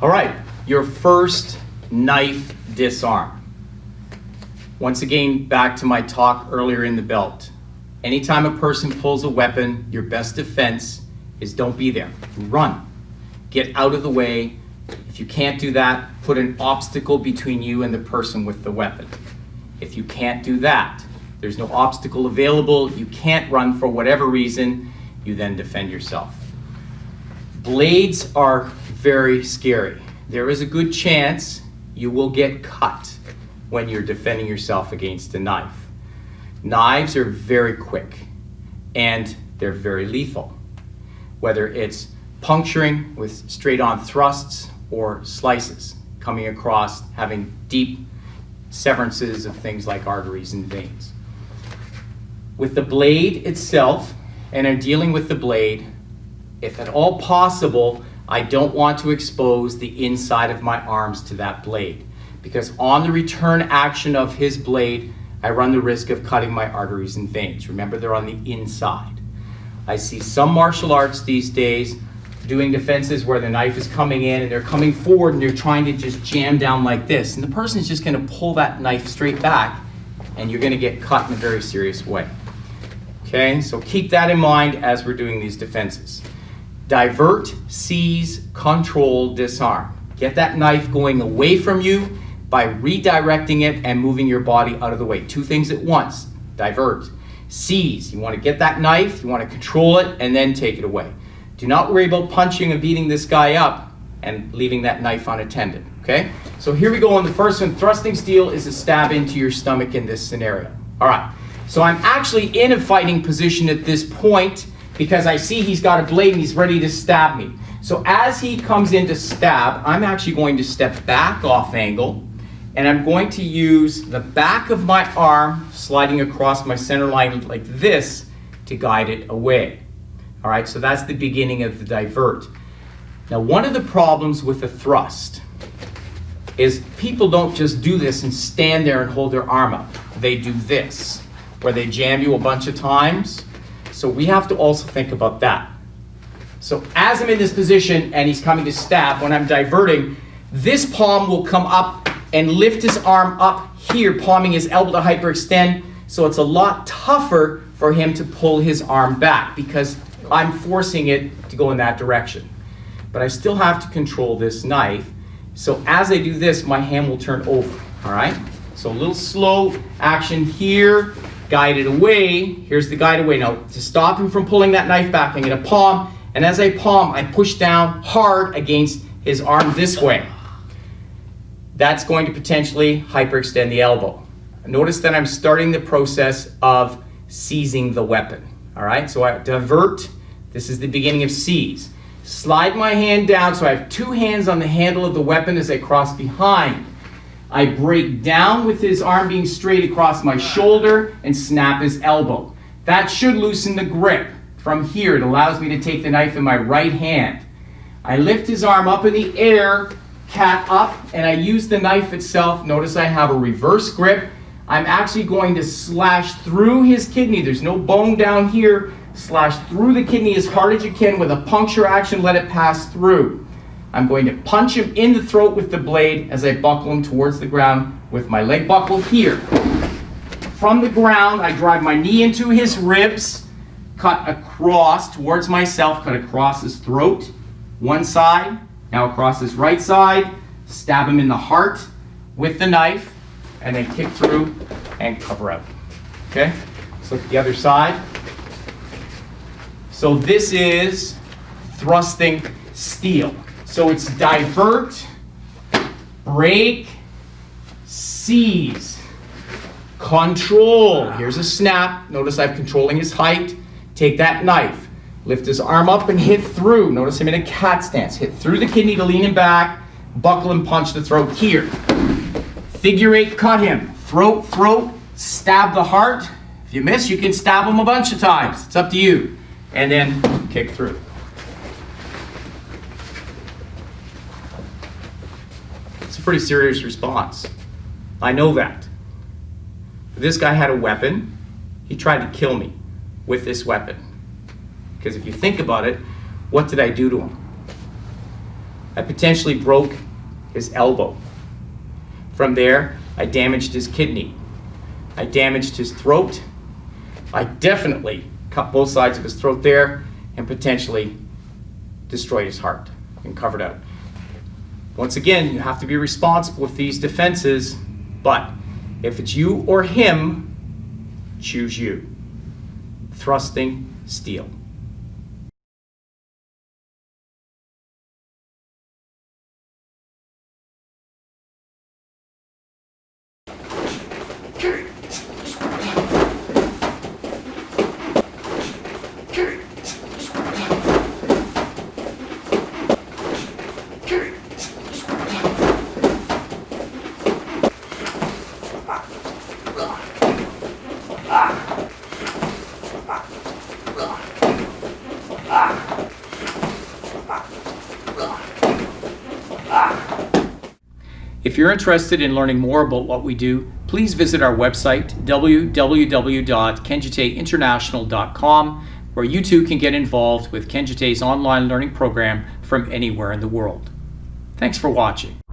All right, your first knife disarm. Once again, back to my talk earlier in the belt. Anytime a person pulls a weapon, your best defense is don't be there. Run. Get out of the way. If you can't do that, put an obstacle between you and the person with the weapon. If you can't do that, there's no obstacle available, you can't run for whatever reason, you then defend yourself. Blades are very scary. There is a good chance you will get cut when you're defending yourself against a knife. Knives are very quick and they're very lethal. Whether it's puncturing with straight-on thrusts or slices, coming across, having deep severances of things like arteries and veins. With the blade itself, and in dealing with the blade, if at all possible, I don't want to expose the inside of my arms to that blade, because on the return action of his blade, I run the risk of cutting my arteries and veins. Remember, they're on the inside. I see some martial arts these days doing defenses where the knife is coming in and they're coming forward and they're trying to just jam down like this. And the person is just going to pull that knife straight back and you're going to get cut in a very serious way. Okay, so keep that in mind as we're doing these defenses. Divert, seize, control, disarm. Get that knife going away from you by redirecting it and moving your body out of the way. Two things at once. Divert. Seize. You want to get that knife, you want to control it, and then take it away. Do not worry about punching and beating this guy up and leaving that knife unattended. Okay? So here we go on the first one. Thrusting steel is a stab into your stomach in this scenario. All right. So I'm actually in a fighting position at this point because I see he's got a blade and he's ready to stab me. So as he comes in to stab, I'm actually going to step back off angle and I'm going to use the back of my arm sliding across my center line like this to guide it away. All right, so that's the beginning of the divert. Now, one of the problems with a thrust is people don't just do this and stand there and hold their arm up. They do this, where they jam you a bunch of times. So we have to also think about that. So as I'm in this position and he's coming to stab, when I'm diverting, this palm will come up and lift his arm up here, palming his elbow to hyperextend. So it's a lot tougher for him to pull his arm back because I'm forcing it to go in that direction. But I still have to control this knife. So as I do this, my hand will turn over, all right? So a little slow action here, guide it away. Here's the guide away. Now, to stop him from pulling that knife back, I'm gonna palm, and as I palm, I push down hard against his arm this way. That's going to potentially hyperextend the elbow. Notice that I'm starting the process of seizing the weapon, all right? So I divert, this is the beginning of seize. Slide my hand down so I have two hands on the handle of the weapon as I cross behind. I break down with his arm being straight across my shoulder and snap his elbow. That should loosen the grip. From here, it allows me to take the knife in my right hand. I lift his arm up in the air, cat up, and I use the knife itself. Notice I have a reverse grip. I'm actually going to slash through his kidney. There's no bone down here. Slash through the kidney as hard as you can with a puncture action, let it pass through. I'm going to punch him in the throat with the blade as I buckle him towards the ground with my leg buckle here. From the ground, I drive my knee into his ribs, cut across towards myself, cut across his throat, one side, now across his right side, stab him in the heart with the knife, and then kick through and cover out. Okay? Let's look at the other side. So this is thrusting steel. So it's divert, break, seize, control. Here's a snap. Notice I'm controlling his height. Take that knife. Lift his arm up and hit through. Notice I'm in a cat stance. Hit through the kidney to lean him back. Buckle and punch the throat here. Figure eight, cut him. Throat, stab the heart. If you miss, you can stab him a bunch of times. It's up to you. And then kick through. It's a pretty serious response. I know that. This guy had a weapon. He tried to kill me with this weapon. Because if you think about it, what did I do to him? I potentially broke his elbow. From there, I damaged his kidney. I damaged his throat. I definitely cut both sides of his throat there and potentially destroyed his heart and covered out. Once again, you have to be responsible with these defenses, but if it's you or him, choose you. Thrusting steel. If you're interested in learning more about what we do, please visit our website, www.kenjuteinternational.com, where you too can get involved with Kenjute's online learning program from anywhere in the world. Thanks for watching.